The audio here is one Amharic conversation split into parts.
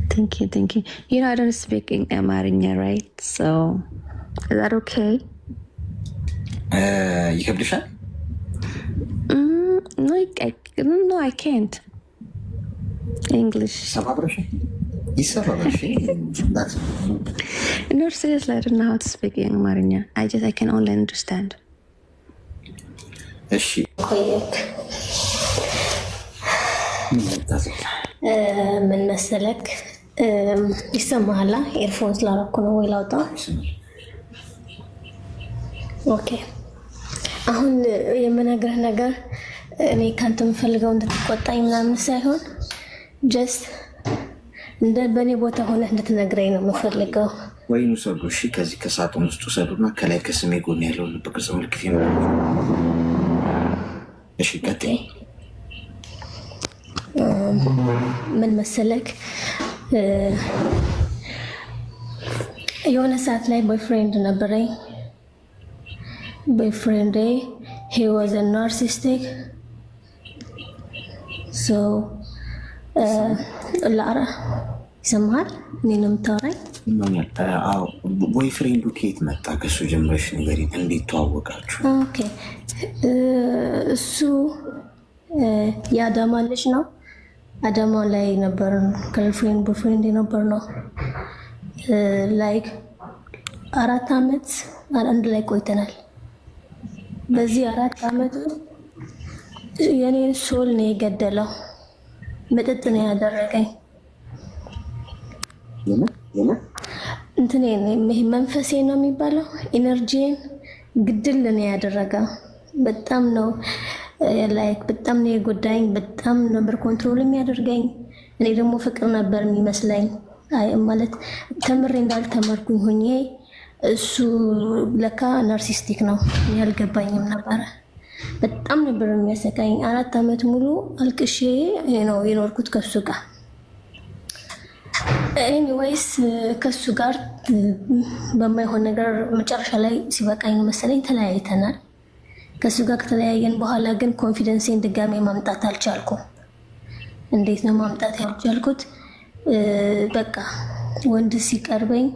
Thank you. You know, I don't speak in Amarinya, right? So, is that okay? ይከብድሻል? No, I can't. English. No, seriously, I don't know how to speak in Amarinya. I can only understand. ምን መሰለክ ይሰማሃል? ኤርፎን ስላደረኩ ነው ወይ ላውጣ? ኦኬ። አሁን የምነግርህ ነገር እኔ ካንተ የምፈልገው እንድትቆጣኝ ምናምን ሳይሆን ጀስት እንደ በእኔ ቦታ ሆነ እንድትነግረኝ ነው የምፈልገው። ወይኑ ሰዱ እሺ፣ ከዚህ ከሳጥን ውስጥ ሰዱና ከላይ ከስሜ ጎን ያለውን ልብ ቅርጽ ምልክት ይኖራል። እሺ ቀጥይ። ምን መሰለክ የሆነ ሰዓት ላይ ቦይፍሬንድ ነበረኝ። ቦይፍሬንድ he was a narcissistic so ላራ ይሰማሃል? እኔን የምታወራኝ? አዎ። ቦይፍሬንዱ ከየት መጣ? ከሱ ጀምረሽ ንገሪኝ። እንዴት ተዋወቃችሁ? ኦኬ። እሱ የአዳማ ልጅ ነው። አዳማ ላይ ነበር ገርልፍሬንድ ቦይፍሬንድ የነበር ነው። ላይክ 4 ዓመት አንድ ላይ ቆይተናል። በዚህ 4 ዓመት የኔን ሶል ነው የገደለው። መጠጥ ነው ያደረገኝ። እንትኔ መንፈሴ ነው የሚባለው ኢነርጂን ግድል ነው ያደረገው። በጣም ነው ላይክ በጣም ነው የጎዳኝ። በጣም ነበር ኮንትሮል የሚያደርገኝ። እኔ ደግሞ ፍቅር ነበር የሚመስለኝ። ማለት ተምሬ እንዳልተመርኩኝ ሆኜ እሱ ለካ ናርሲስቲክ ነው ያልገባኝም ነበር። በጣም ነበር የሚያሰቃኝ። 4 ዓመት ሙሉ አልቅሼ ነው የኖርኩት ከሱ ጋር። ኤኒዌይስ ከሱ ጋር በማይሆን ነገር መጨረሻ ላይ ሲበቃኝ መሰለኝ ተለያይተናል። ከሱ ጋር ከተለያየን በኋላ ግን ኮንፊደንሴን ድጋሜ ማምጣት አልቻልኩም። እንዴት ነው ማምጣት ያልቻልኩት? በቃ ወንድ ሲቀርበኝ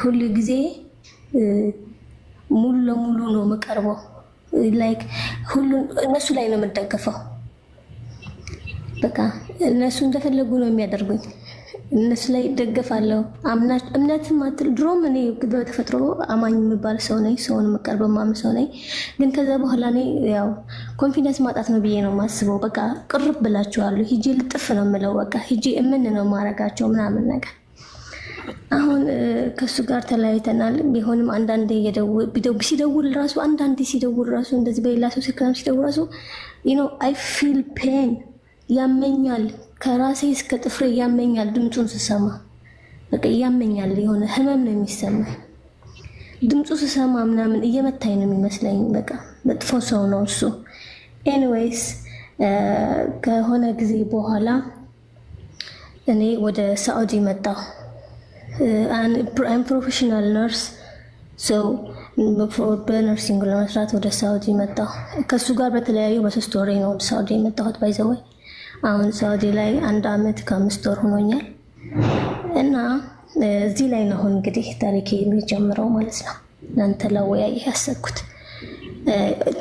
ሁሉ ጊዜ ሙሉ ለሙሉ ነው የምቀርበው። ላይክ ሁሉ እነሱ ላይ ነው የምደገፈው። በቃ እነሱ እንደፈለጉ ነው የሚያደርጉኝ። እነሱ ላይ ይደገፋለሁ። እምነትም ድሮም እኔ በተፈጥሮ አማኝ የሚባል ሰው ነኝ። ሰውን የምቀርበው ማምን ሰው ነኝ። ግን ከዛ በኋላ እኔ ያው ኮንፊደንስ ማጣት ነው ብዬ ነው የማስበው። በቃ ቅርብ ብላችኋለሁ። ሂጂ ልጥፍ ነው የምለው። በቃ ሂጂ እምን ነው ማረጋቸው ምናምን ነገር። አሁን ከሱ ጋር ተለያይተናል። ቢሆንም አንዳንዴ ሲደውል ራሱ እንደዚህ በሌላ ሰው ስልክ ሲደውል ራሱ አይ ፊል ፔን ያመኛል። ከራሴ እስከ ጥፍሬ ያመኛል። ድምፁን ስሰማ በቃ ያመኛል። የሆነ ህመም ነው የሚሰማኝ። ድምፁ ስሰማ ምናምን እየመታኝ ነው የሚመስለኝ። በቃ መጥፎ ሰው ነው እሱ። ኤኒዌይስ ከሆነ ጊዜ በኋላ እኔ ወደ ሳዑዲ መጣሁ። ፕሮፌሽናል ነርስ ሰው በነርሲንግ ለመስራት ወደ ሳዑዲ መጣሁ። ከሱ ጋር በተለያዩ በ3 ወሬ ነው ወደ ሳዑዲ የመጣሁት። ባይዘወይ አሁን ሳዑዲ ላይ 1 ዓመት ከ5 ወር ሆኖኛል። እና እዚህ ላይ ነው እንግዲህ ታሪኬ የሚጀምረው ማለት ነው። እናንተ ላወያይ ያሰብኩት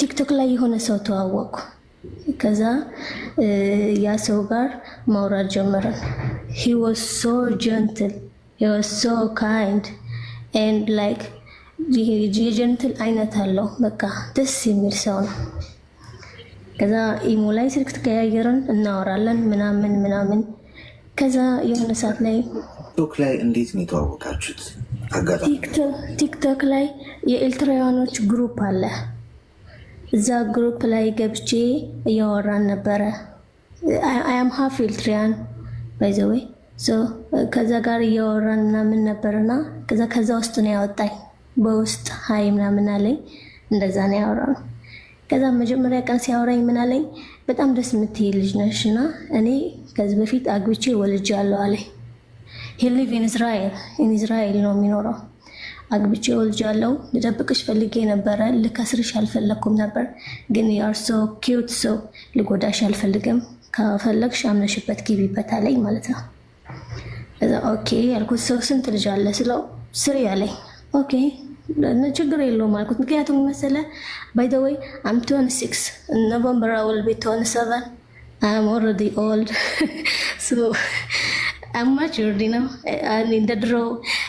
ቲክቶክ ላይ የሆነ ሰው ተዋወቅኩ። ከዛ ያ ሰው ጋር ማውራት ጀመረን። he was so gentle, he was so kind and like የጀንትል አይነት አለው። በቃ ደስ የሚል ሰው ነው። ከዛ ኢሞ ላይ ስልክ ተቀያየርን፣ እናወራለን ምናምን። ከዛ የሆነ ሰዓት ላይ ቲክቶክ ላይ እንዴት ነው የተዋወቃችሁት? አጋጣሚ ቲክቶክ ላይ የኤርትራውያኖች ግሩፕ አለ። እዛ ግሩፕ ላይ ገብቼ እያወራን ነበረ። አይ አም ሃፍ ኤርትራውያን ባይ ዘ ዌይ። ከዛ ጋር እያወራን ምናምን ነበርና ከዛ ውስጥ ነው ያወጣኝ። በውስጥ ሀይ ምናምን አለኝ። እንደዛ ነው ያወራነው። ከዛ መጀመሪያ ቀን ሲያወራኝ ምን አለኝ? በጣም ደስ የምትይ ልጅ ነሽ እና እኔ ከዚህ በፊት አግብቼ ወልጃለሁ አለኝ። he live in Israel ነው የሚኖረው። አግብቼ ወልጃለሁ። ልደብቅሽ ፈልጌ ነበረ፣ ልከስርሽ አልፈለኩም ነበር፣ ግን you are so cute so ልጎዳሽ አልፈልግም። ከፈለግሽ አምነሽበት ግቢበት አለኝ ማለት ነው። እዛ ኦኬ ያልኩት ሰው ስንት ልጅ አለ ስለው ስሪ አለኝ። ኦኬ ችግር የለውም አልኩት። ምክንያቱም መሰለ ባይ ዘ ወይ አም 26 ኖቨምበር አይ ዊል ቢ 27 አይ አም ኦልሬዲ ኦልድ ሶ አማቹርዲ ነው። እንደ ድሮ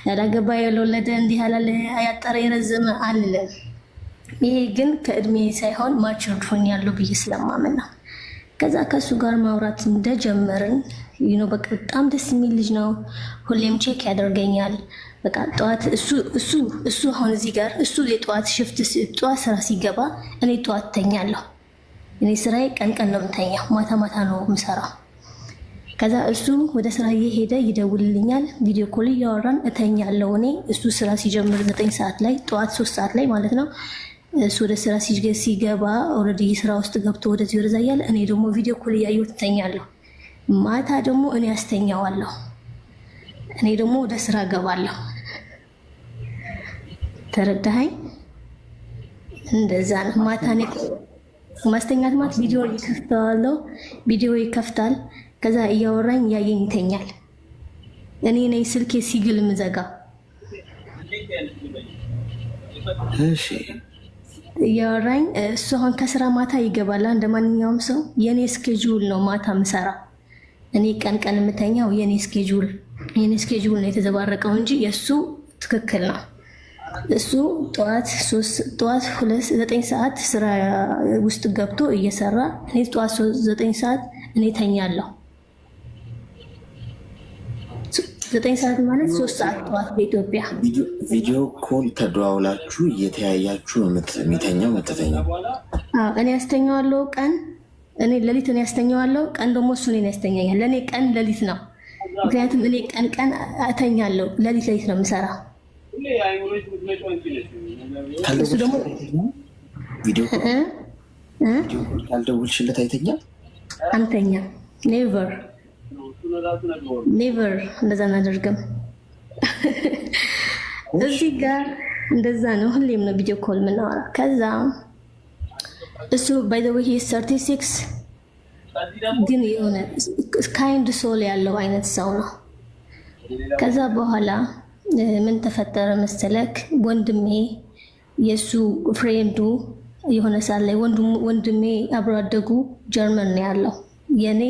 ያላገባ ያልወለደ እንዲህ ያላለ ያጠረ የረዘመ አልልም። ይሄ ግን ከእድሜ ሳይሆን ማቹርድ ሆኛለሁ ብዬ ስለማመን ነው። ከዛ ከእሱ ጋር ማውራት እንደጀመርን በቃ በጣም ደስ የሚል ልጅ ነው። ሁሌም ቼክ ያደርገኛል። በቃ ጠዋት እሱ አሁን እዚህ ጋር እሱ የጠዋት ሽፍት ጠዋት ስራ ሲገባ እኔ ጠዋት ተኛለሁ። እኔ ስራዬ ቀን ነው የምተኛው፣ ማታ ማታ ነው የምሰራው። ከዛ እሱ ወደ ስራ እየሄደ ይደውልልኛል። ቪዲዮ ኮል እያወራን እተኛለሁ እኔ። እሱ ስራ ሲጀምር 9 ሰዓት ላይ ጠዋት 3 ሰዓት ላይ ማለት ነው። እሱ ወደ ስራ ሲገባ ኦልሬዲ ስራ ውስጥ ገብቶ ወደዚህ ወደዛ እያለ እኔ ደግሞ ቪዲዮ ኮል እያየሁ እተኛለሁ። ማታ ደግሞ እኔ አስተኛዋለሁ። እኔ ደግሞ ወደ ስራ ገባለሁ። ተረዳኸኝ? እንደዛ ነው። ማታ እኔ ማስተኛት ማለት ቪዲዮ ይከፍታል። ከዛ እያወራኝ እያየኝ ይተኛል። እኔ ነኝ ስልኬ ሲግል ምዘጋ። እሺ እያወራኝ እሱ አሁን ከስራ ማታ ይገባል። እንደ ማንኛውም ሰው የኔ ስኬጁል ነው ማታ ምሰራ። እኔ ቀን የምተኛው የኔ ስኬጁል ነው የተዘባረቀው እንጂ የእሱ ትክክል ነው። እሱ ጠዋት 9 ሰዓት ስራ ውስጥ ገብቶ እየሰራ እኔ ጠዋት 9 ሰዓት እኔ ተኛለሁ። 9 ሰዓት ማለት 3 ሰዓት ጠዋት በኢትዮጵያ። ቪዲዮ ኮል ተደዋውላችሁ እየተያያችሁ የሚተኛው መተተኛው? እኔ ያስተኛዋለሁ ቀን፣ እኔ ሌሊት እኔ ያስተኛዋለሁ ቀን፣ ደግሞ እሱ እኔን ያስተኛኛል። ለእኔ ቀን ሌሊት ነው። ምክንያቱም እኔ ቀን እተኛለሁ፣ ሌሊት ነው የምሰራ። እሱ ደግሞ ቪዲዮ ካልደውልሽለት አይተኛም? አንተኛም። ኔቨር እንደዛ እናደርግም። እዚህ ጋር እንደዛ ነው። ሁሌም ነው ቪዲዮ ኮል የምናወራ። ከዛ እሱ ባይ ዘ ዌይ 36 ግን የሆነ ካይንድ ሶል ያለው አይነት ሰው ነው። ከዛ በኋላ ምን ተፈጠረ መሰለክ? ወንድሜ የሱ ፍሬንዱ የሆነ ሰዓት ላይ ወንድሜ አብሮ አደጉ ጀርመን ነው ያለው። የኔ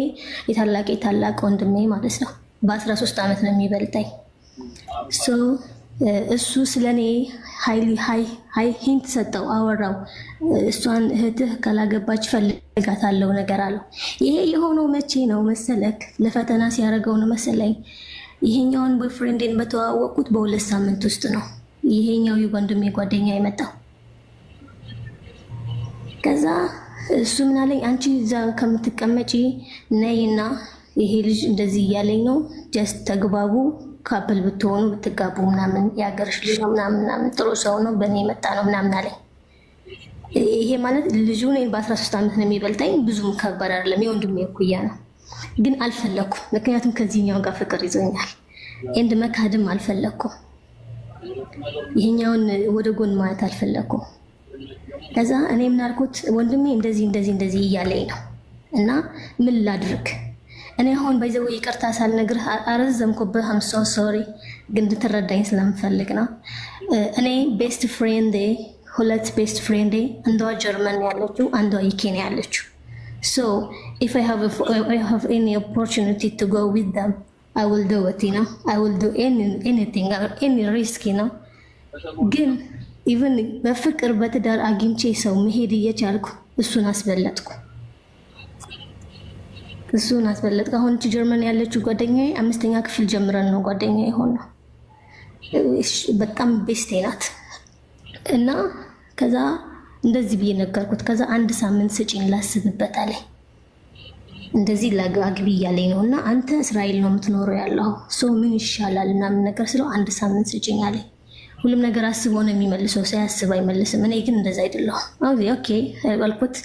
የታላቅ ወንድሜ ማለት ነው። በ13 ዓመት ነው የሚበልጠኝ። እሱ ስለኔ ሃይ ሂንት ሰጠው፣ አወራው። እሷን እህትህ ካላገባች ፈልጋታለሁ ነገር አለው። ይሄ የሆነው መቼ ነው መሰለክ? ለፈተና ሲያደርገው ነው መሰለኝ። ይሄኛውን ቦይፍሬንድን በተዋወቁት በ2 ሳምንት ውስጥ ነው ይሄኛው የወንድሜ ጓደኛ የመጣው። ከዛ እሱ ምን አለኝ፣ አንቺ እዛ ከምትቀመጪ ነይና ይሄ ልጅ እንደዚህ እያለኝ ነው፣ ጀስት ተግባቡ፣ ካፕል ብትሆኑ ብትጋቡ ምናምን፣ የሀገርሽ ልጅ ነው ምናምን፣ ጥሩ ሰው ነው፣ በእኔ የመጣ ነው ምናምን አለኝ። ይሄ ማለት ልጁ እኔን በ13 ዓመት ነው የሚበልጠኝ፣ ብዙም ከባድ አይደለም፣ የወንድሜ እኩያ ነው። ግን አልፈለኩም፣ ምክንያቱም ከዚህኛው ጋር ፍቅር ይዞኛል። ኤንድ መካድም አልፈለኩም፣ ይሄኛውን ወደ ጎን ማለት አልፈለኩም። ከዛ እኔ ምን አልኩት፣ ወንድሜ እንደዚህ እያለኝ ነው እና ምን ላድርግ? እኔ አሁን ባይዘው ይቅርታ ሳልነግርህ አረዘምኩብህ፣ አም ሶ ሶሪ፣ ግን እንድትረዳኝ ስለምፈልግ ነው። እኔ ሁለት ቤስት ፍሬንዴ፣ አንዷ ጀርመን ያለችው፣ አንዷ ኬንያ ያለችው። ሶ ኢፍ አይ ሃቭ ኤኒ ኦፖርቹኒቲ ቱ ጎ ዊዝ ዘም አይ ዊል ዱ ኢት፣ አይ ዊል ዱ ኤኒቲንግ፣ ኤኒ ሪስክ ነው። ግን ኢቨን በፍቅር በትዳር አግኝቼ ሰው መሄድ እየቻልኩ እሱን አስበለጥኩ። አሁን ጀርመን ያለችው ጓደኛዬ 5ኛ ክፍል ጀምረን ነው ጓደኛዬ የሆነው። በጣም ቤስቴ ናት። እና ከዛ እንደዚህ ብዬ ነገርኩት። ከዛ 1 ሳምንት ስጪኝ ላስብበት አለኝ። እንደዚህ አግቢ እያለኝ ነው እና አንተ እስራኤል ነው የምትኖረው ያለው ሰው ምን ይሻላል ምናምን ነገር ስለው 1 ሳምንት ስጪኝ አለኝ። ሁሉም ነገር አስቦ ነው የሚመልሰው፣ ሳያስብ አይመልስም። እኔ ግን እንደዛ አይደለሁ። ኦኬ አልኩት።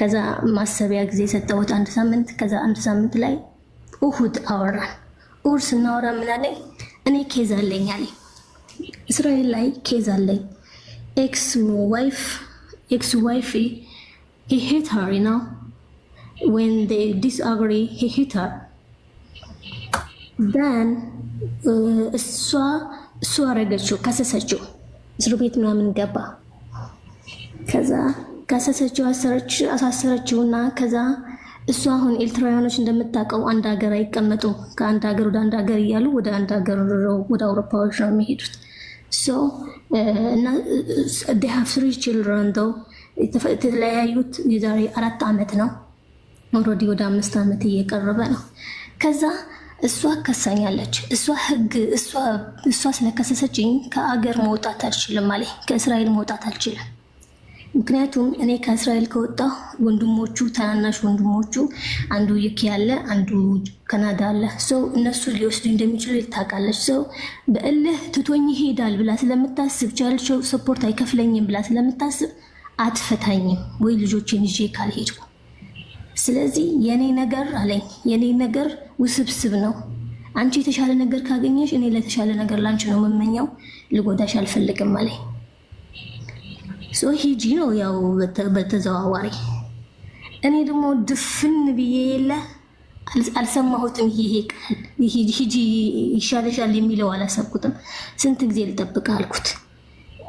ከዛ ማሰቢያ ጊዜ ሰጠሁት 1 ሳምንት። ከዛ 1 ሳምንት ላይ እሁድ አወራን። እሁድ ስናወራ ምን አለኝ፣ እኔ ኬዝ አለኝ አለኝ፣ እስራኤል ላይ ኬዝ አለኝ። ኤክስ ዋይፍ ሄት ሃሪ ነው when they disagree he hit her then እሷ አረገችው ከሰሰችው እስር ቤት ምናምን ገባ ከዛ ከሰሰችው አሳሰረችውና ከዛ እሷ አሁን ኤርትራውያኖች እንደምታውቀው አንድ ሀገር አይቀመጡ ከአንድ ሀገር ወደ አንድ ሀገር እያሉ ወደ አንድ ሀገር ወደ አውሮፓዎች ነው የሚሄዱት so እና they have 3 children though የተለያዩት የዛሬ 4 ዓመት ነው ኦልሬዲ ወደ 5 ዓመት እየቀረበ ነው ከዛ እሷ ከሳኛለች እሷ ስለከሰሰችኝ ከአገር መውጣት አልችልም ማለት ከእስራኤል መውጣት አልችልም ምክንያቱም እኔ ከእስራኤል ከወጣሁ ወንድሞቹ ታናናሽ ወንድሞቹ አንዱ ዩኬ ያለ አንዱ ካናዳ አለ ሰው እነሱ ሊወስዱ እንደሚችሉ ይታወቃለች ሰው በእልህ ትቶኝ ይሄዳል ብላ ስለምታስብ ቻልቸው ሰፖርት አይከፍለኝም ብላ ስለምታስብ አትፈታኝም ወይ ልጆችን ይዤ ካልሄድኩ ስለዚህ የኔ ነገር አለኝ የኔ ነገር ውስብስብ ነው አንቺ የተሻለ ነገር ካገኘሽ እኔ ለተሻለ ነገር ላንቺ ነው መመኘው ልጎዳሽ አልፈልግም አለኝ ሶ ሂጂ ነው ያው በተዘዋዋሪ እኔ ደግሞ ድፍን ብዬ የለ አልሰማሁትም ይሄ ቃል ሂጂ ይሻለሻል የሚለው አላሰብኩትም ስንት ጊዜ ልጠብቅ አልኩት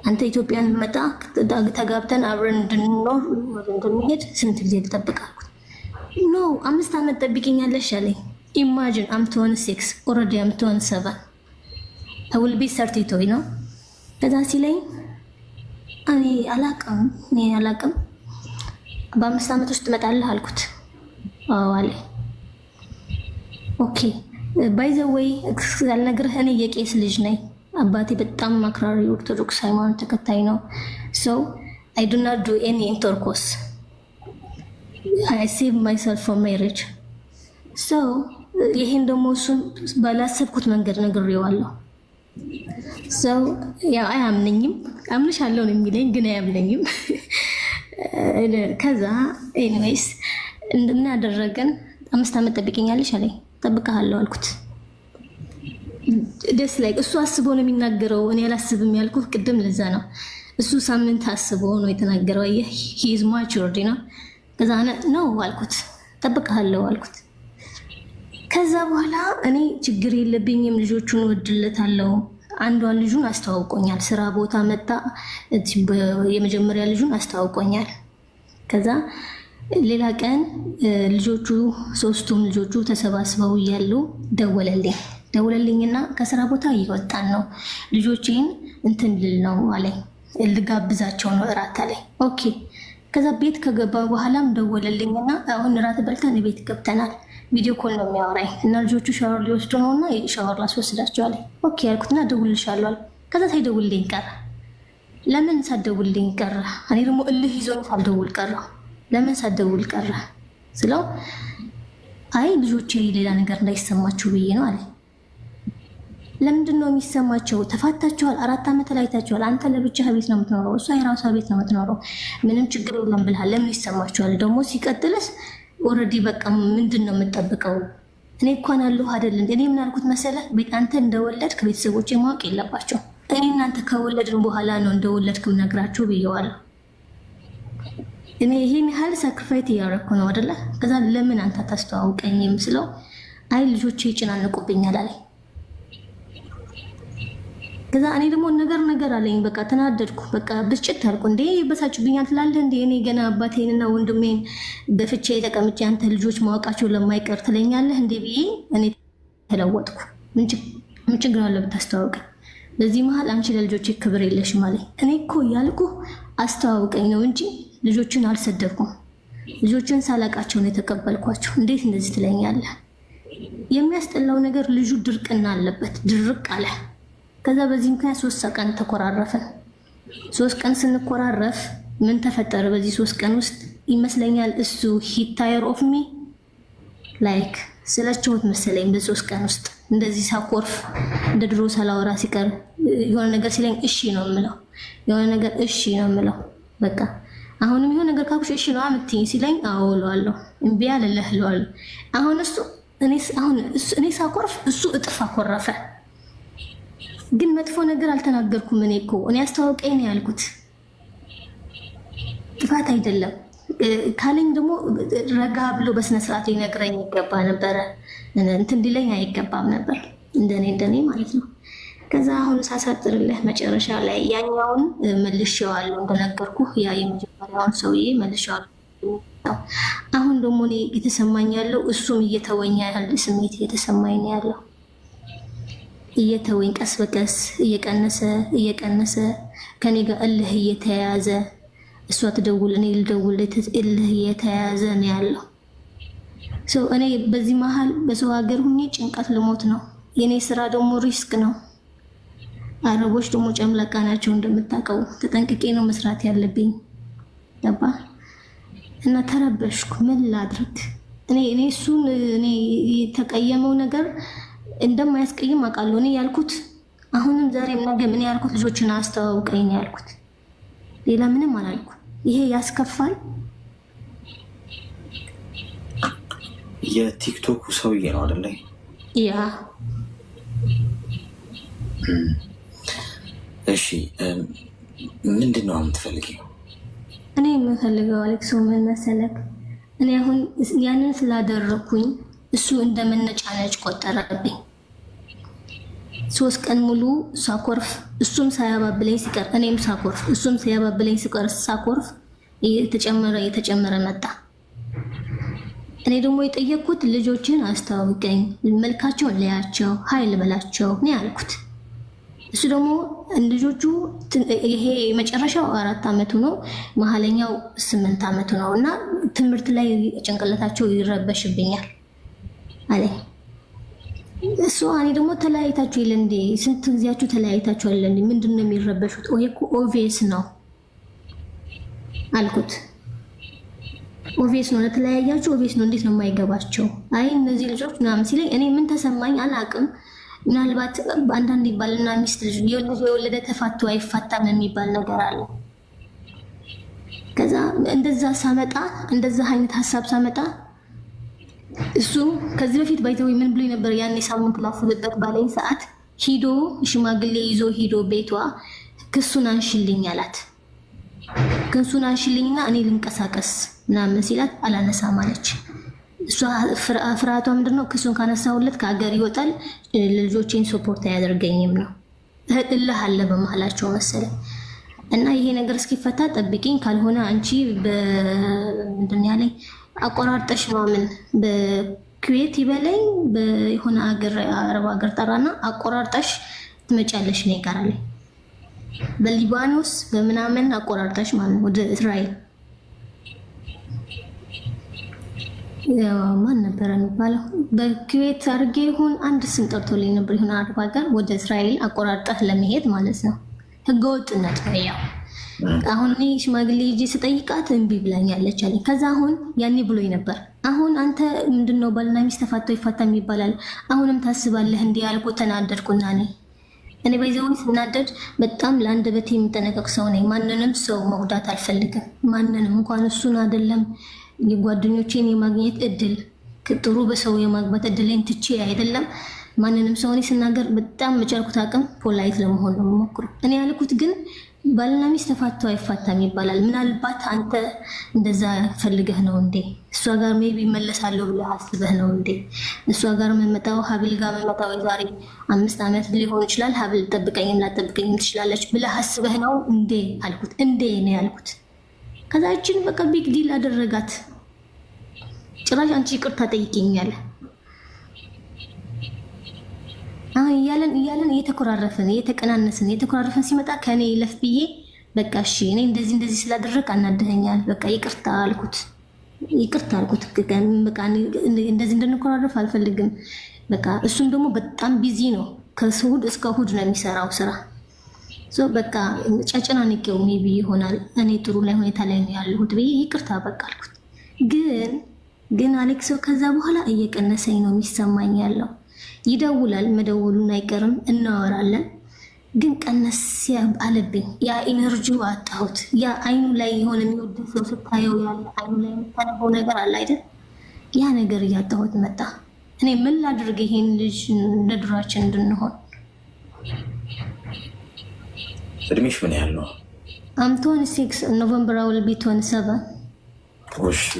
አንተ ኢትዮጵያን መጣ ተጋብተን አብረን እንድንኖር እንደምንሄድ ስንት ጊዜ ልጠብቅ አልኩት ኖ 5 ዓመት ጠብቂኛለሽ አለኝ ኢማጂን I'm 26 already I'm 27 I will be 32 ነው ከዛ ሲለኝ እኔ አላቅም በ5 ዓመት ውስጥ እመጣለሁ አልኩት አዎ አለ ኦኬ ባይ ዘ ዌይ ያልነግርህ እኔ የቄስ ልጅ ነኝ አባቴ በጣም አክራሪ ኦርቶዶክስ ሃይማኖት ተከታይ ነው so I do not do any intercourse I save myself from marriage so ይሄን ደግሞ እሱን ባላሰብኩት መንገድ ነግሬዋለሁ so ያው አያምነኝም አምንሻለሁ ነው የሚለኝ ግን አያምነኝም ከዛ ኤኒዌይስ እንደምን አደረገን 5 ዓመት ጠብቂኛለሽ አለኝ ጠብቀሃለሁ አልኩት ደስ ላይ እሱ አስቦ ነው የሚናገረው እኔ አላስብም ያልኩት ቅድም ለዛ ነው እሱ ሳምንት አስቦ ነው የተናገረው he is matured ነው ከዛ ነው አልኩት ጠብቀሃለሁ አልኩት ከዛ በኋላ እኔ ችግር የለብኝም ልጆቹን ወድለታለሁ አንዷን ልጁን አስተዋውቆኛል ስራ ቦታ መጣ የመጀመሪያ ልጁን አስተዋውቆኛል ከዛ ሌላ ቀን ልጆቹ ሶስቱም ልጆቹ ተሰባስበው ያሉ ደወለልኝና ከስራ ቦታ እየወጣን ነው ልጆቼን እንትን ልል ነው አለኝ ልጋብዛቸው ነው እራት አለኝ ኦኬ ከዛ ቤት ከገባ በኋላም ደወለልኝና አሁን እራት በልተን ቤት ገብተናል ቪዲዮ ኮል ነው የሚያወራኝ እና ልጆቹ ሻወር ሊወስዱ ነውና ሻወር ላስወስዳቸው አለኝ ኦኬ ያልኩትና ደውልልሻለሁ አለ ከዛ ሳይደውልልኝ ቀረ ለምን ሳትደውልልኝ ቀረ እኔ ደግሞ እልህ ይዞኝ ሳልደውል ቀረሁ ለምን ሳትደውል ቀረ ስለው አይ ልጆቼ ሌላ ነገር እንዳይሰማችሁ ብዬ ነው አለ ለምንድን ነው የሚሰማቸው ተፋታችኋል 4 ዓመት ላይ ታችኋል አንተ ለብቻህ ቤት ነው የምትኖረው እሷ የራሷ ቤት ነው የምትኖረው ምንም ችግር የለም ብለሃል ለምን ይሰማችኋል ደግሞ ሲቀጥልስ ኦሬዲ በቃ ምንድን ነው የምትጠብቀው እኔ እንኳን አለሁ አይደል እንዴ እኔ ምን አልኩት መሰለህ ቤት አንተ እንደወለድክ ቤተሰቦቼ ማወቅ የለባቸው እኔ እናንተ ከወለድን በኋላ ነው እንደወለድክም ነግራችሁ ብየዋለሁ እኔ ይሄን ያህል ሳክሪፋይስ ያደረኩ ነው አይደለ ከዛ ለምን አንተ ታስተዋውቀኝም ስለው አይ ልጆቼ ይጨናነቁብኛል አለኝ ከዛ እኔ ደግሞ ነገር አለኝ በቃ ተናደድኩ በቃ ብስጭት አልኩ እንዴ በሳጭብኛል ትላለህ እንዴ እኔ ገና አባቴንና ወንድሜን በፍቼ ተቀምጬ አንተ ልጆች ማወቃቸው ለማይቀር ትለኛለህ እንዴ ብዬ እኔ ተለወጥኩ ምን ችግር አለ ብታስተዋውቀኝ በዚህ መሃል አንቺ ለልጆቼ ክብር የለሽም አለኝ እኔ እኮ ያልኩ አስተዋውቀኝ ነው እንጂ ልጆችን አልሰደብኩም ልጆችን ሳላቃቸው ነው የተቀበልኳቸው እንዴት እንደዚህ ትለኛለህ የሚያስጠላው ነገር ልጁ ድርቅና አለበት ድርቅ አለ ከዛ በዚህ ምክንያት 3 ቀን ተኮራረፈን 3 ቀን ስንኮራረፍ ምን ተፈጠረ በዚህ 3 ቀን ውስጥ ይመስለኛል እሱ he tired of me like ስለችሁት መሰለኝ በ3 ቀን ውስጥ እንደዚህ ሳኮርፍ እንደ ድሮ ሳላወራ ሲቀር የሆነ ነገር ሲለኝ እሺ ነው የምለው የሆነ ነገር እሺ ነው የምለው በቃ አሁንም የሆነ ነገር ካኩሽ እሺ ነው አምጥኝ ሲለኝ አውለዋለሁ እምቢ አለለህለዋለሁ አሁን እኔ ሳኮርፍ እሱ እጥፍ አኮረፈ ግን መጥፎ ነገር አልተናገርኩም እኔ አስተዋውቀኝ ነው ያልኩት ጥፋት አይደለም ካለኝ ደግሞ ረጋ ብሎ በስነ ስርዓት ሊነግረኝ ይገባ ነበረ። እንትን ሊለኝ አይገባም ነበር፣ እንደኔ ማለት ነው። ከዛ አሁን ሳሳጥርልህ መጨረሻ ላይ ያኛውን መልሼዋለሁ፣ እንደነገርኩ ያ የመጀመሪያውን ሰውዬ መልሼዋለሁ። አሁን ደግሞ እኔ የተሰማኝ ያለው እሱም እየተወኝ ያለ ስሜት እየተሰማኝ ነው ያለው። እየተወኝ ቀስ በቀስ እየቀነሰ ከኔ ጋር እልህ እየተያያዘ እሷ ትደውል እኔ ልደውል እልህ እየተያያዘ ነው ያለው። እኔ በዚህ መሀል በሰው ሀገር ሁኜ ጭንቀት ልሞት ነው። የኔ ስራ ደግሞ ሪስክ ነው። አረቦች ደግሞ ጨምላቃ ናቸው እንደምታውቀው። ተጠንቅቄ ነው መስራት ያለብኝ ገባ እና ተረበሽኩ። ምን ላድርግ? እኔ እሱን የተቀየመው ነገር እንደማያስቀይም አውቃለሁ። እኔ ያልኩት አሁንም ዛሬም ነገም እኔ ያልኩት ልጆችን አስተዋውቀኝ ነው ያልኩት። ሌላ ምንም አላልኩ። ይሄ ያስከፋል። የቲክቶኩ ሰውዬ ነው አይደለ? ያ እሺ፣ ምንድን ነው የምትፈልጊው? እኔ የምፈልገው አሌክሶ ምን መሰለክ፣ እኔ አሁን ያንን ስላደረኩኝ እሱ እንደመነጫነጭ ቆጠረብኝ። 3 ቀን ሙሉ ሳኮርፍ፣ እሱም ሳያባብለኝ ሲቀር እኔም ሳኮርፍ፣ እሱም ሳያባብለኝ ሲቀር ሳኮርፍ እየተጨመረ መጣ። እኔ ደግሞ የጠየቅኩት ልጆችን አስተዋውቀኝ፣ መልካቸውን ለያቸው፣ ሀይል በላቸው ነው ያልኩት። እሱ ደግሞ ልጆቹ ይሄ መጨረሻው 4 ዓመቱ ነው፣ መሀለኛው 8 ዓመቱ ነው እና ትምህርት ላይ ጭንቅላታቸው ይረበሽብኛል አለ እሱ። እኔ ደግሞ ተለያይታችሁ የለ እንዴ? ስንት ጊዜያችሁ ተለያይታችሁ አለ እንዴ? ምንድን ነው የሚረበሹት? ወይ እኮ ኦቪየስ ነው አልኩት። ኦቪየስ ነው ለተለያያችሁ፣ ኦቪየስ ነው። እንዴት ነው የማይገባቸው? አይ እነዚህ ልጆች ምናምን ሲለኝ እኔ ምን ተሰማኝ አላውቅም። ምናልባት በአንዳንድ ባልና ሚስት ልጅ የወለደ ተፋቶ አይፋታም የሚባል ነገር አለ። ከዛ እንደዛ አይነት ሀሳብ ሳመጣ እሱ ከዚህ በፊት ባይተው ምን ብሎ ነበር? ያኔ ሳምንት ላስብበት ባለኝ ሰዓት ሂዶ ሽማግሌ ይዞ ሂዶ ቤቷ ክሱን አንሽልኝ አላት። ክሱን አንሽልኝና እኔ ልንቀሳቀስ ምናምን ሲላት አላነሳም አለች። እሷ ፍርሃቷ ምንድነው? ክሱን ካነሳሁለት ከሀገር ይወጣል፣ ልጆቼን ሶፖርት አያደርገኝም ነው። እልህ አለ በመሀላቸው መሰለኝ። እና ይሄ ነገር እስኪፈታ ጠብቂኝ፣ ካልሆነ አንቺ ምንድን ያለኝ አቆራርጠሽ ምናምን በኩዌት ይበለኝ በሆነ አረብ ሀገር ጠራና አቆራርጠሽ ትመጫለሽ ነው ይቀራለኝ። በሊባኖስ በምናምን አቆራርጠሽ ማለት ወደ እስራኤል ማን ነበረ የሚባለው? በኩዌት አድርጌ ይሁን አንድ ስም ጠርቶልኝ ነበር። ይሁን አረብ ሀገር ወደ እስራኤል አቆራርጠህ ለመሄድ ማለት ነው። ህገወጥነት ነው ያው። አሁን እኔ ሽማግሌ ሂጂ ስጠይቃት እምቢ ብላኛለች አለኝ። ከዛ አሁን ያኔ ብሎኝ ነበር። አሁን አንተ ምንድነው ባልና ሚስት ተፋተው ይፋታም ይባላል፣ አሁንም ታስባለህ እንዲህ ያልኩ ተናደድኩና እኔ በይዘው ስናደድ በጣም ለአንደበቴ የምጠነቀቅ ሰው ነኝ። ማንንም ሰው መጉዳት አልፈልግም። ማንንም እንኳን እሱን አይደለም የጓደኞቼን የማግኘት እድል ጥሩ በሰው የማግባት እድልን ትቼ አይደለም ማንንም ሰው እኔ ስናገር በጣም በቻልኩት አቅም ፖላይት ለመሆን ነው የምሞክረው። እኔ ያልኩት ግን ባልና ሚስት ተፋተው አይፋታም ይባላል። ምናልባት አንተ እንደዛ ፈልገህ ነው እንዴ? እሷ ጋር ሜቢ መለሳለሁ ብለህ አስበህ ነው እንዴ? እሷ ጋር መመጣው ሀብል ጋር መመጣው የዛሬ 5 ዓመት ሊሆን ይችላል። ሀብል ጠብቀኝም ላጠብቀኝም ትችላለች ብለህ አስበህ ነው እንዴ አልኩት። እንዴ ነው ያልኩት። ከዛችን በቃ ቢግ ዲል አደረጋት። ጭራሽ አንቺ ይቅርታ ጠይቂኛለህ እያለን እየተኮራረፍን ሲመጣ ከኔ ይለፍ ብዬ በቃ እሺ እኔ እንደዚህ ስላደረግ አናደኸኛል፣ በቃ ይቅርታ አልኩት። በቃ እንደዚህ እንድንኮራረፍ አልፈልግም። በቃ እሱም ደግሞ በጣም ቢዚ ነው፣ ከእሑድ እስከ እሑድ ነው የሚሰራው ስራ። በቃ ጨጨናንቄው ሜቢ ይሆናል እኔ ጥሩ ላይ ሁኔታ ላይ ነው ያለሁት ብዬ ይቅርታ በቃ አልኩት። ግን አሌክሶ ከዛ በኋላ እየቀነሰኝ ነው የሚሰማኝ ያለው። ይደውላል፣ መደወሉን አይቀርም፣ እናወራለን። ግን ቀነስ አለብኝ። ያ ኢነርጂው አጣሁት። ያ አይኑ ላይ የሆነ የሚወድ ሰው ስታየው ያለ አይኑ ላይ የምታነበው ነገር አለ አይደል? ያ ነገር እያጣሁት መጣ። እኔ ምን ላድርግ ይሄን ልጅ እንደ ድሯችን እንድንሆን? እድሜሽ ምን ያህል ነው? አም 26 ኖቨምበር አውል ቢ 27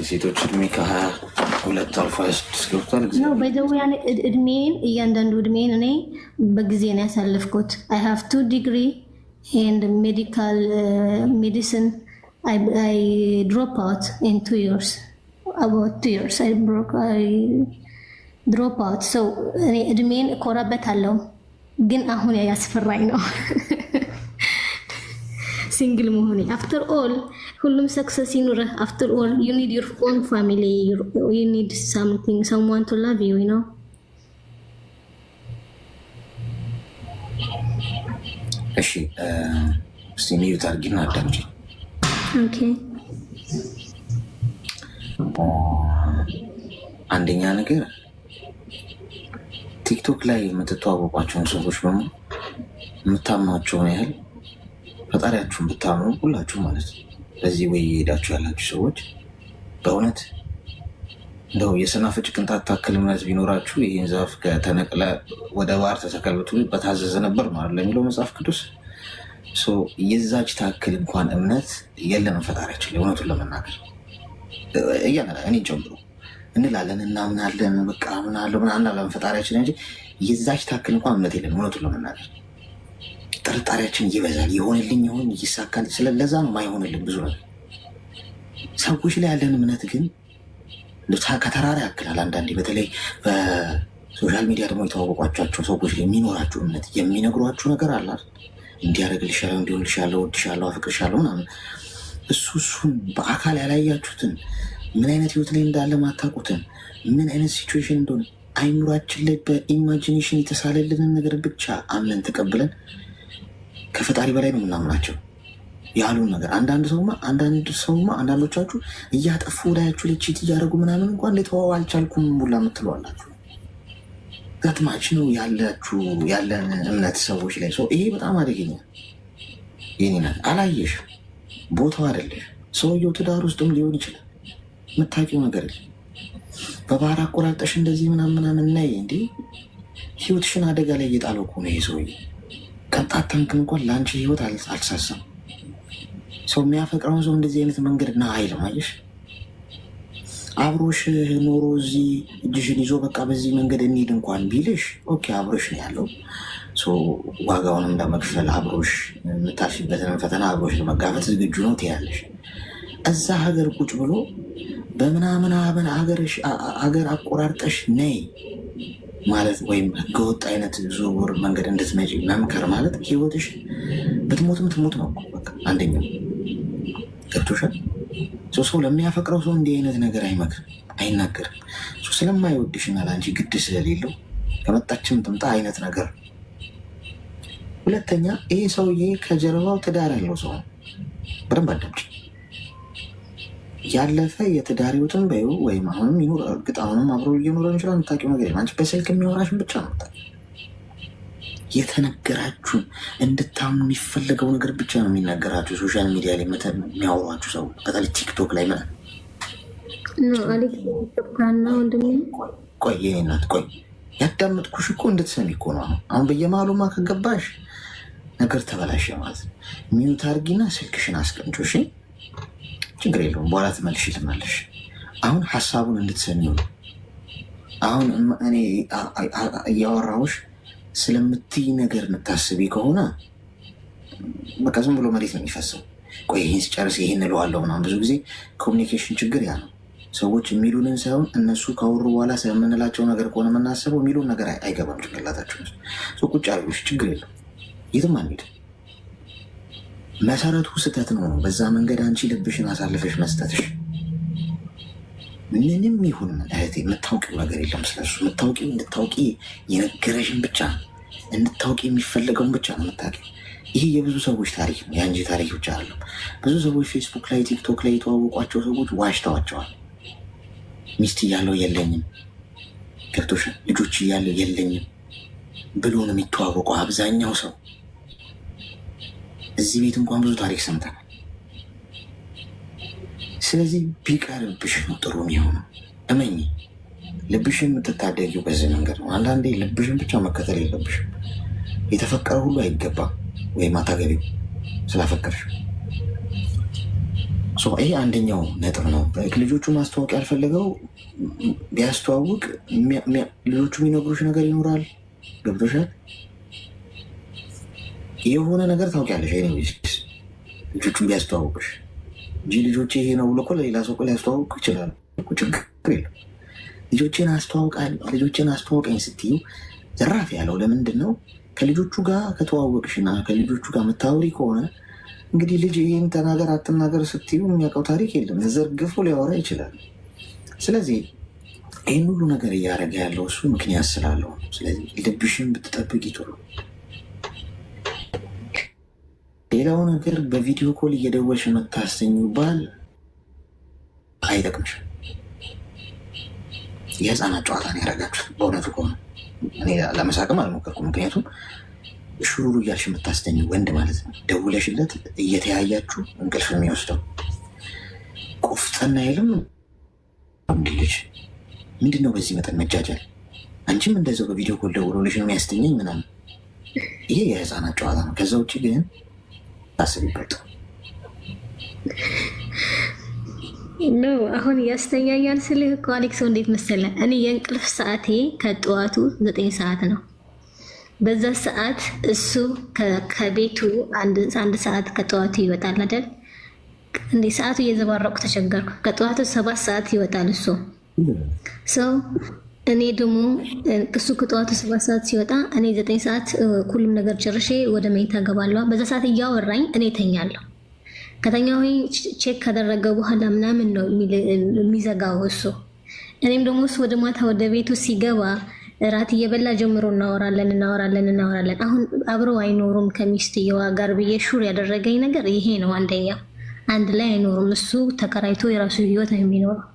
ሴቶች እድሜ ከ22 አልፎ 26 ገብቷል። ነው በደውያ እድሜን እያንዳንዱ እድሜን እኔ በጊዜ ነው ያሳለፍኩት። አይ ሃቭ 2 ዲግሪ ኤንድ ሜዲካል ሜዲሲን አይ ድሮፕ አውት ኢን 2 years about 2 years I ድሮፕ አውት። ሰው እኔ እድሜን እኮራበታለሁ፣ ግን አሁን ያስፈራኝ ነው ሲንግል መሆኔ። አፍተር ኦል ሁሉም ሰክሰስ ይኑርህ። አፍተር ኦል ዩ ኒድ ዩር ኦን ፋሚሊ ዩ ኒድ ሳምቲንግ ሰምዋን ቱ ላቭ ዩ ኖ። እሺ እስቲ ሚዩት አድርጊና አዳምጪ። ኦኬ አንደኛ ነገር ቲክቶክ ላይ የምትተዋወቋቸውን ሰዎች በሙሉ የምታምኗቸውን ያህል ፈጣሪያችሁን ብታምኑ ሁላችሁ ማለት ነው። በዚህ ወይ የሄዳችሁ ያላችሁ ሰዎች በእውነት እንደው የሰናፍጭ ቅንጣት ታክል እምነት ቢኖራችሁ ይህን ዛፍ ከተነቅለ ወደ ባህር ተሰቀል ብትሉ በታዘዘ ነበር ማለት ለሚለው መጽሐፍ ቅዱስ። የዛች ታክል እንኳን እምነት የለንም ፈጣሪያችን ላይ እውነቱን ለመናገር እኔ ጨምሮ እንላለን እናምናለን፣ በቃ ምናለው ምናምን ፈጣሪያችን እንጂ የዛች ታክል እንኳን እምነት የለን እውነቱን ለመናገር። ጥርጣሬያችን ይበዛል። የሆንልኝ ይሆን ይሳካል። ስለለዛ ነው ማይሆንልን ብዙ ነገር። ሰዎች ላይ ያለን እምነት ግን ከተራራ ያክላል። አንዳንዴ በተለይ በሶሻል ሚዲያ ደግሞ የተዋወቋቸው ሰዎች ላይ የሚኖራችሁ እምነት የሚነግሯችሁ ነገር አላል። እንዲያደርግልሻለሁ፣ እንዲሆንልሻለሁ፣ እወድሻለሁ፣ አፍቅርሻለሁ ምናምን እሱን በአካል ያላያችሁትን ምን አይነት ህይወት ላይ እንዳለ ማታውቁትን ምን አይነት ሲቹዌሽን እንደሆነ አይምሯችን ላይ በኢማጂኔሽን የተሳለልንን ነገር ብቻ አምነን ተቀብለን ከፈጣሪ በላይ ነው የምናምናቸው ያሉን ነገር። አንዳንዶቻችሁ እያጠፉ ላያችሁ ልችት እያደረጉ ምናምን እንኳን ሊተዋው አልቻልኩም ሙላ የምትለዋላችሁ ገጥማች ነው ያለን እምነት ሰዎች ላይ ሰው። ይሄ በጣም አደገኛ ይህኒናት አላየሽ ቦታው አይደለሽ። ሰውየው ትዳር ውስጥም ሊሆን ይችላል። የምታውቂው ነገር የለም። በባህር አቆራርጠሽ እንደዚህ ምናምን ናይ እንዲ ህይወትሽን አደጋ ላይ እየጣለው እኮ ነው ይሄ ሰውዬ። ቅንጣት ታንክን እንኳን ለአንቺ ህይወት አልሳሳም። ሰው የሚያፈቅረውን ሰው እንደዚህ አይነት መንገድ እና አይልም። አየሽ አብሮሽ ኖሮ እዚህ እጅሽን ይዞ በቃ በዚህ መንገድ እንሂድ እንኳን ቢልሽ ኦኬ አብሮሽ ነው ያለው። ዋጋውንም ለመክፈል አብሮሽ የምታልፊበትን ፈተና አብሮሽ ለመጋፈጥ ዝግጁ ነው ትያለሽ። እዛ ሀገር ቁጭ ብሎ በምናምን ሀገር አቆራርጠሽ ነይ ማለት ወይም ህገወጥ አይነት ዝውውር መንገድ እንድትመጪ መምከር ማለት ህይወትሽ ብትሞትም ትሞት ነው። አንደኛው ገብቶሻል። ሰው ለሚያፈቅረው ሰው እንዲህ አይነት ነገር አይመክርም፣ አይናገርም። ስለማይወድሽና ለአንቺ ግድ ስለሌለው ከመጣችም ትምጣ አይነት ነገር። ሁለተኛ ይሄ ሰውዬ ከጀርባው ትዳር ያለው ሰው ነው። በደንብ አዳምጪ። ያለፈ የትዳር ህይወትን በይው ወይም አሁንም ይኖር፣ እርግጥ አሁንም አብሮ እየኖረ ይችላል። የምታውቂው ነገር አንቺ በስልክ የሚያወራሽን ብቻ ነው የምታውቂው። የተነገራችሁን እንድታምኑ የሚፈለገው ነገር ብቻ ነው የሚነገራችሁ። ሶሻል ሚዲያ ላይ የሚያወሯችሁ ሰው በተለይ ቲክቶክ ላይ ምናምን ቆይ የኔ እናት ቆይ ያዳመጥኩሽ እኮ እንድትሰሚ እኮ ነው። አሁን በየመሀሉማ ከገባሽ ነገር ተበላሸ ማለት ነው። ሚዩት አድርጊና ስልክሽን አስቀምጪው። እሺ ችግር የለውም፣ በኋላ ትመልሽ። አሁን ሀሳቡን እንድትሰሚው ነው። አሁን እኔ እያወራሁሽ ስለምትይ ነገር የምታስቢ ከሆነ በቃ ዝም ብሎ መሬት ነው የሚፈሰው። ቆይ ይህን ስጨርስ ይህን እለዋለሁ ምናምን። ብዙ ጊዜ ኮሚኒኬሽን ችግር ያ ነው። ሰዎች የሚሉንን ሳይሆን እነሱ ካወሩ በኋላ ስለምንላቸው ነገር ከሆነ የምናስበው የሚሉን ነገር አይገባም ጭንቅላታቸው ውስጥ። ቁጭ አድርጎሽ ችግር የለም፣ የትም አንሄድም። መሰረቱ ስህተት ነው። በዛ መንገድ አንቺ ልብሽን አሳልፈሽ መስጠትሽ ምንም ይሁን እህቴ የምታውቂው ነገር የለም ስለሱ። የምታውቂው እንድታውቂ የነገረሽን ብቻ እንድታውቂ የሚፈለገውን ብቻ ነው የምታውቂው። ይሄ የብዙ ሰዎች ታሪክ ነው፣ የአንቺ ታሪክ ብቻ አለ። ብዙ ሰዎች ፌስቡክ ላይ ቲክቶክ ላይ የተዋወቋቸው ሰዎች ዋሽተዋቸዋል። ሚስት እያለው የለኝም፣ ገብቶሻል፣ ልጆች እያለው የለኝም ብሎ ነው የሚተዋወቀው አብዛኛው ሰው። እዚህ ቤት እንኳን ብዙ ታሪክ ሰምተናል። ስለዚህ ቢቀርብሽ ነው ጥሩ የሚሆነው። እመኝ፣ ልብሽን የምትታደጊው በዚህ መንገድ ነው። አንዳንዴ ልብሽን ብቻ መከተል የለብሽም። የተፈቀረ ሁሉ አይገባም ወይም አታገቢው ስላፈቀርሽ። ይሄ አንደኛው ነጥብ ነው። ልጆቹ ማስተዋወቅ ያልፈለገው ቢያስተዋውቅ ልጆቹ የሚነግሩሽ ነገር ይኖራል። ገብቶሻል? የሆነ ነገር ታውቂያለሽ። ልጆቹን ቢያስተዋውቅሽ እንጂ ልጆቼ ይሄ ነው ብሎ እኮ ለሌላ ሰው ሊያስተዋውቅ ይችላል። ችግር የለም። ልጆችን አስተዋውቀኝ ስትዩ ዘራፍ ያለው ለምንድን ነው? ከልጆቹ ጋር ከተዋወቅሽና ከልጆቹ ጋር መታወሪ ከሆነ እንግዲህ ልጅ ይህን ተናገር አትናገር ስትዩ የሚያውቀው ታሪክ የለም። ዘርግፎ ሊያወራ ይችላል። ስለዚህ ይህን ሁሉ ነገር እያደረገ ያለው እሱ ምክንያት ስላለው ነው። ስለዚህ ልብሽን ብትጠብቅ ይጥሩ። ሌላው ነገር በቪዲዮ ኮል እየደወልሽ መታስተኙ ባል አይጠቅምሽም። የህፃናት ጨዋታ ነው ያደረጋችሁት። በእውነቱ ከሆነ እኔ ለመሳቅም አልሞከርኩም። ምክንያቱም ሹሩሩ እያልሽ የምታስተኝ ወንድ ማለት ነው። ደውለሽለት እየተያያችሁ እንቅልፍ የሚወስደው ቆፍጠና አይልም። ወንድ ልጅ ምንድን ነው በዚህ መጠን መጃጃል? አንቺም እንደዛው በቪዲዮ ኮል ደውሎልሽ ነው የሚያስተኘኝ ምናምን። ይሄ የህፃናት ጨዋታ ነው። ከዛ ውጭ ግን ታስቢበት ነው። አሁን ያስተኛኛል ስልህ እኮ አሌክሶ እንዴት መሰለህ፣ እኔ የእንቅልፍ ሰዓቴ ከጠዋቱ 9 ሰዓት ነው። በዛ ሰዓት እሱ ከቤቱ አንድ ሰዓት ከጠዋቱ ይወጣል አይደል? እንዴ ሰዓቱ እየዘባረቁ ተቸገርኩ። ከጠዋቱ 7 ሰዓት ይወጣል እሱ ሰው። እኔ ደግሞ እሱ ከጠዋቱ 7 ሰዓት ሲወጣ እኔ 9 ሰዓት ሁሉም ነገር ጨርሼ ወደ መኝታ ገባለሁ። በዛ ሰዓት እያወራኝ እኔ ተኛለሁ። ከተኛው ቼክ ካደረገ በኋላ ምናምን ነው የሚዘጋው እሱ። እኔም ደግሞ እሱ ወደ ማታ ወደ ቤቱ ሲገባ እራት እየበላ ጀምሮ እናወራለን። አሁን አብረው አይኖሩም ከሚስትየዋ ጋር ብዬ ሹር ያደረገኝ ነገር ይሄ ነው። አንደኛ አንድ ላይ አይኖሩም። እሱ ተከራይቶ የራሱ ህይወት ነው የሚኖረው።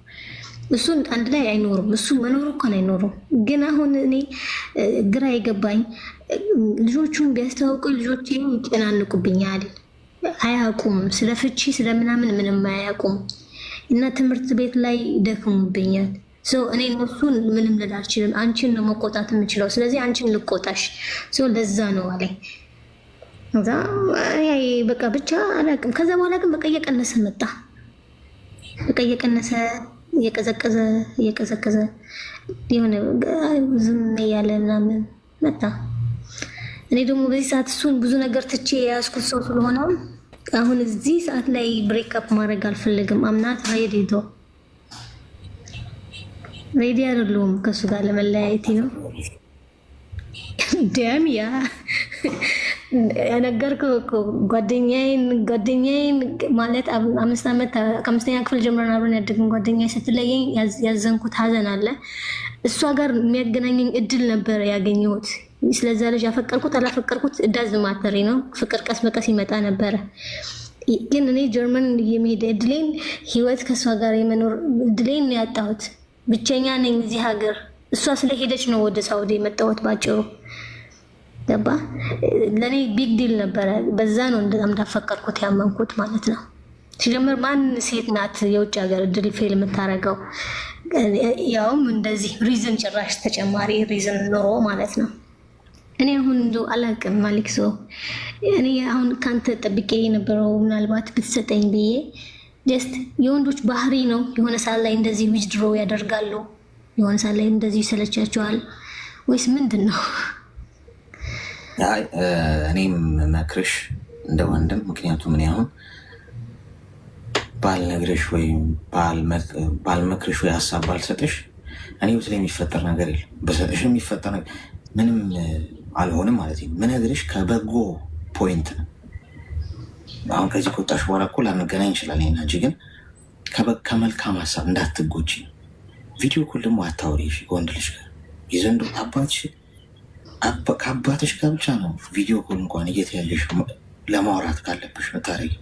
እሱ አንድ ላይ አይኖሩም። እሱ መኖር እንኳን አይኖሩም። ግን አሁን እኔ ግራ የገባኝ ልጆቹን ቢያስተዋውቁ ልጆች ይጨናንቁብኛል። አያውቁም፣ ስለ ፍቺ ስለምናምን ምንም አያውቁም። እና ትምህርት ቤት ላይ ደክሙብኛል። እኔ እነሱን ምንም ልል አልችልም። አንቺን ነው መቆጣት የምችለው። ስለዚህ አንቺን ልቆጣሽ ለዛ ነው አለኝ። እዛ በቃ ብቻ አላውቅም። ከዛ በኋላ ግን በቃ እየቀነሰ መጣ። በቃ እየቀነሰ እየቀዘቀዘ የሆነ ዝም እያለ ምናምን መጣ። እኔ ደግሞ በዚህ ሰዓት እሱን ብዙ ነገር ትቼ የያዝኩት ሰው ስለሆነ አሁን እዚህ ሰዓት ላይ ብሬክአፕ ማድረግ አልፈልግም። አምናት ሬዲ አይደለሁም ከሱ ጋር ለመለያየት ነው። ደም ያ ነገርኩህ እኮ ጓደኛዬን ማለት 5 ዓመት ከ5ኛ ክፍል ጀምረን አብረን ያደግን ጓደኛዬ ስትለየኝ ያዘንኩት ሀዘን አለ። እሷ ጋር የሚያገናኘኝ እድል ነበር ያገኘሁት። ስለዛ ልጅ ያፈቀርኩት አላፈቀርኩት እዳዝማተሪ ነው። ፍቅር ቀስ በቀስ ይመጣ ነበረ። ግን እኔ ጀርመን የመሄድ እድሌን ህይወት ከእሷ ጋር የመኖር እድሌን ነው ያጣሁት። ብቸኛ ነኝ እዚህ ሀገር። እሷ ስለሄደች ነው ወደ ሳውዲ የመጣሁት። ባጭሩ ገባ። ለእኔ ቢግ ዲል ነበረ። በዛ ነው እንዳፈቀርኩት ያመንኩት ማለት ነው። ሲጀምር ማን ሴት ናት የውጭ ሀገር እድል ፌል የምታደርገው? ያውም እንደዚህ ሪዝን ጭራሽ ተጨማሪ ሪዝን ኖሮ ማለት ነው። እኔ አሁን እንደው አላውቅም አሌክሶ፣ እኔ አሁን ካንተ ጠብቄ የነበረው ምናልባት ብትሰጠኝ ብዬ ጀስት የወንዶች ባህሪ ነው። የሆነ ሰዓት ላይ እንደዚህ ዊዝድሮ ያደርጋሉ፣ የሆነ ሰዓት ላይ እንደዚህ ይሰለቻቸዋል ወይስ ምንድን ነው? እኔም መክርሽ እንደ ወንድም፣ ምክንያቱም እኔ አሁን ባልነግርሽ ወይም ባልመክርሽ ወይ ሀሳብ ባልሰጥሽ እኔ ላይ የሚፈጠር ነገር የለም። በሰጥሽ የሚፈጠር ምንም አልሆንም ማለት ነው። ምነግርሽ ከበጎ ፖይንት ነው። አሁን ከዚህ ከወጣሽ በኋላ እኮ ላንገናኝ እንችላለን እንጂ ግን ከመልካም ሀሳብ እንዳትጎጂ። ቪዲዮ ኮል ደግሞ አታውሪሽ ከወንድ ልጅ ጋር የዘንድሮ ከአባትሽ ጋር ብቻ ነው ቪዲዮ ኮል እንኳን እየተያየሽ ለማውራት ካለብሽ መታረጊ።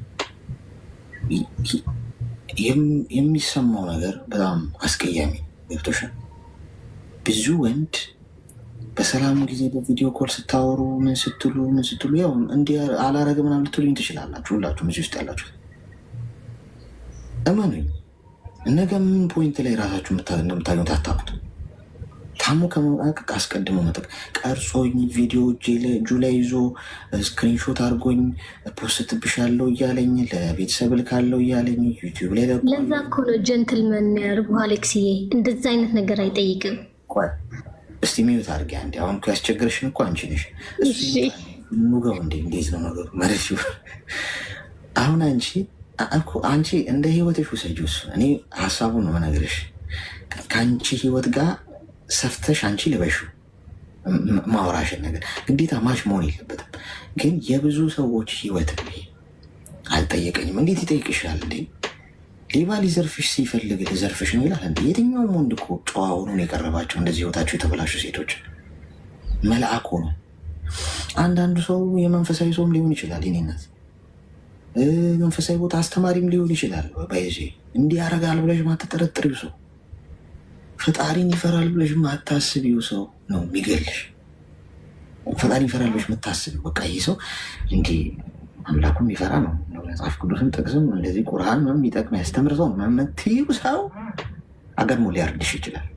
የሚሰማው ነገር በጣም አስቀያሚ ገብቶሻል። ብዙ ወንድ በሰላም ጊዜ በቪዲዮ ኮል ስታወሩ ምን ስትሉ ያው እንዲህ አላረገ ምናምን ልትሉኝ ትችላላችሁ። ሁላችሁም እዚህ ውስጥ ያላችሁ እመኑኝ፣ ነገ ምን ፖይንት ላይ ራሳችሁ እንደምታገኙት አታውቁት። ታሞ ከመውጣት አስቀድሞ መጠቅ ቀርጾኝ ቪዲዮ እጁ ላይ ይዞ ስክሪንሾት አድርጎኝ ፖስትብሻለሁ እያለኝ ለቤተሰብ ልካለሁ እያለኝ ዩቲዩብ ላይ ለዛ እኮ ነው ጀንትልመን ያርጉ አሌክስዬ፣ እንደዛ አይነት ነገር አይጠይቅም። እስቲ ሚዩት አድርጌ አንዴ። አሁን ያስቸገረሽን እኮ አንቺ ነሽ። ኑገው እንዴት ነው ነገሩ? መረሽ አሁን አንቺ እንደ ህይወትሽ ውሰጂው። እኔ ሀሳቡን ነው መነግርሽ። ከአንቺ ህይወት ጋር ሰፍተሽ አንቺ ልበሹ ማውራሽን ነገር ግዴታ ማች መሆን የለበትም። ግን የብዙ ሰዎች ህይወት አልጠየቀኝም። እንዴት ይጠይቅሻል እንዴ? ሌባ ሊዘርፍሽ ሲፈልግ ልዘርፍሽ ነው ይላል እንዴ? የትኛውም ወንድ እኮ ጨዋ ሆኖ ነው የቀረባቸው እንደዚህ ህይወታቸው የተበላሹ ሴቶች። መልአክ ሆኖ አንዳንዱ ሰው የመንፈሳዊ ሰውም ሊሆን ይችላል። የኔነት መንፈሳዊ ቦታ አስተማሪም ሊሆን ይችላል። ባይዜ እንዲህ ያደርጋል ብለሽ ማትጠረጥሪው ሰው፣ ፈጣሪን ይፈራል ብለሽ ማታስቢው ሰው ነው የሚገልሽ። ፈጣሪን ይፈራል ብለሽ የምታስቢው በቃ ይህ ሰው እንዲህ አምላኩም ይፈራ ነው መጽሐፍ ቅዱስን ጥቅስም እንደዚህ ቁርአን ነው የሚጠቅም ያስተምር ሰው መመትዩ ሰው አገርሞ ሊያርድሽ ይችላል።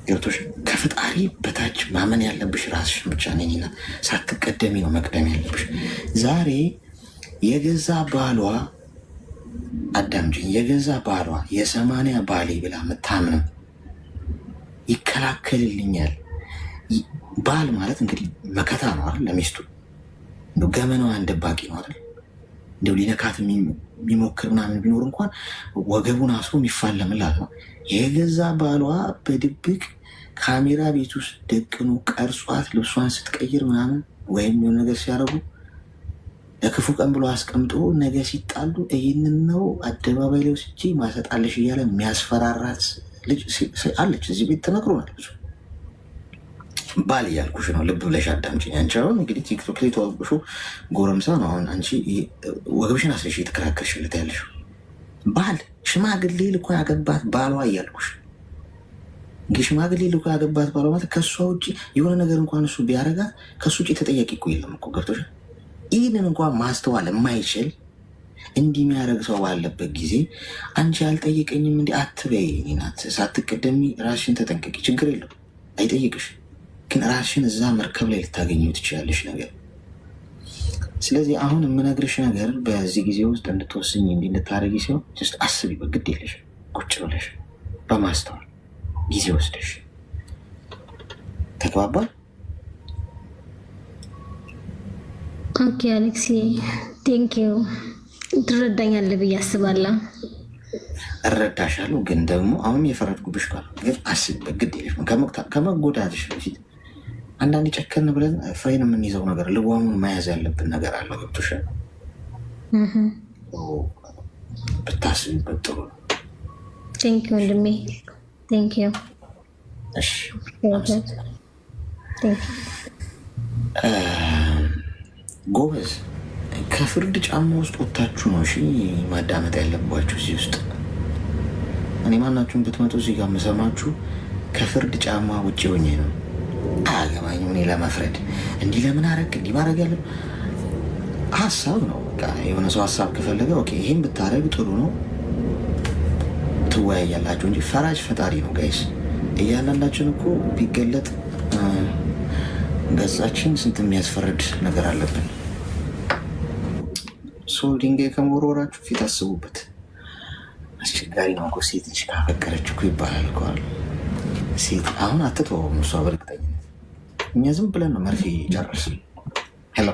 ገብቶሽ? ከፈጣሪ በታች ማመን ያለብሽ ራስሽ ብቻ ነኝና ሳትቀደሚ ነው መቅደም ያለብሽ። ዛሬ የገዛ ባሏ አዳምጪኝ፣ የገዛ ባሏ የ80 ባሌ ብላ ምታምንም ይከላከልልኛል። ባል ማለት እንግዲህ መከታ ነው አይደል? ለሚስቱ ገመናዋን ደባቂ ነው አይደል? እንደው ሊነካት የሚሞክር ምናምን ቢኖር እንኳን ወገቡን አስሮ የሚፋለምላት ነው። የገዛ ባሏ በድብቅ ካሜራ ቤት ውስጥ ደቅኖ ቀርጿት ልብሷን ስትቀይር ምናምን ወይም የሆነ ነገር ሲያደርጉ ለክፉ ቀን ብሎ አስቀምጦ ነገ ሲጣሉ ይህንን ነው አደባባይ ላይ ወስጄ ማሰጣለሽ እያለ የሚያስፈራራት ልጅ አለች። እዚህ ቤት ተነግሮናል ብዙ። ባል እያልኩሽ ነው፣ ልብ ብለሽ አዳምጪኝ። አንቺ አሁን እንግዲህ ቲክቶክ ላይ ተዋጉሹ ጎረምሳ ነው። አሁን አንቺ ወገብሽን አስለሽ የተከራከርሽለት ያለሽ ባል ሽማግሌ ልኮ ያገባት ባሏ እያልኩሽ እንግዲህ ሽማግሌ ልኮ ያገባት ባሏ ማለት ከእሷ ውጭ የሆነ ነገር እንኳን እሱ ቢያደርጋት ከእሱ ውጭ ተጠያቂ እኮ የለም እኮ ገብቶሻል? ይህንን እንኳን ማስተዋል የማይችል እንዲህ የሚያደርግ ሰው ባለበት ጊዜ አንቺ አልጠየቀኝም እንዲህ አትበይ። ናት ሳትቀደሚ ራስሽን ተጠንቀቂ። ችግር የለው አይጠይቅሽ፣ ግን ራስሽን እዛ መርከብ ላይ ልታገኘው ትችላለሽ ነገር። ስለዚህ አሁን የምነግርሽ ነገር በዚህ ጊዜ ውስጥ እንድትወስኝ እንዲህ እንድታደርጊ ሲሆን ስ አስቢ። በግድ የለሽ ቁጭ ብለሽ በማስተዋል ጊዜ ወስደሽ ተግባባል። ኦኬ አሌክሲ ቴንኪው። ትረዳኛለህ ብዬ አስባለሁ። እረዳሻለሁ፣ ግን ደግሞ አሁን የፈረድኩብሽ ቃል ግን አስቢበት። ግድ የለሽ ከመጎዳትሽ በፊት አንዳንድ ጨከን ብለን ፍሬን የምንይዘው ነገር ልጓሙን መያዝ ያለብን ነገር አለ። ገብቶሻል? ብታስቢበት ጥሩ ነው። ቴንኪው ወንድሜ ቴንኪው። ጎበዝ። ከፍርድ ጫማ ውስጥ ወጥታችሁ ነው እሺ ማዳመጥ ያለባችሁ። እዚህ ውስጥ እኔ ማናችሁን ብትመጡ እዚህ ጋር የምሰማችሁ ከፍርድ ጫማ ውጭ ሆኜ ነው። አያገባኝም እኔ ለመፍረድ እንዲህ ለምን አረግ እንዲህ ማድረግ ያለ ሀሳብ ነው። በቃ የሆነ ሰው ሀሳብ ከፈለገ ኦኬ ይህም ብታደረግ ጥሩ ነው ትወያያላችሁ እንጂ ፈራጅ ፈጣሪ ነው ጋይስ። እያንዳንዳችን እኮ ቢገለጥ ገጻችን ስንት የሚያስፈርድ ነገር አለብን። ሰው ድንጋይ ከመወርወራችሁ ፊት አስቡበት። አስቸጋሪ ነው እኮ ሴት ልጅ ካፈቀረች እኮ ይባላል እኮ ሴት አሁን አትተወውም እሷ በእርግጠኝነት። እኛ ዝም ብለን ነው መርፌ ጨረስ። ሄሎ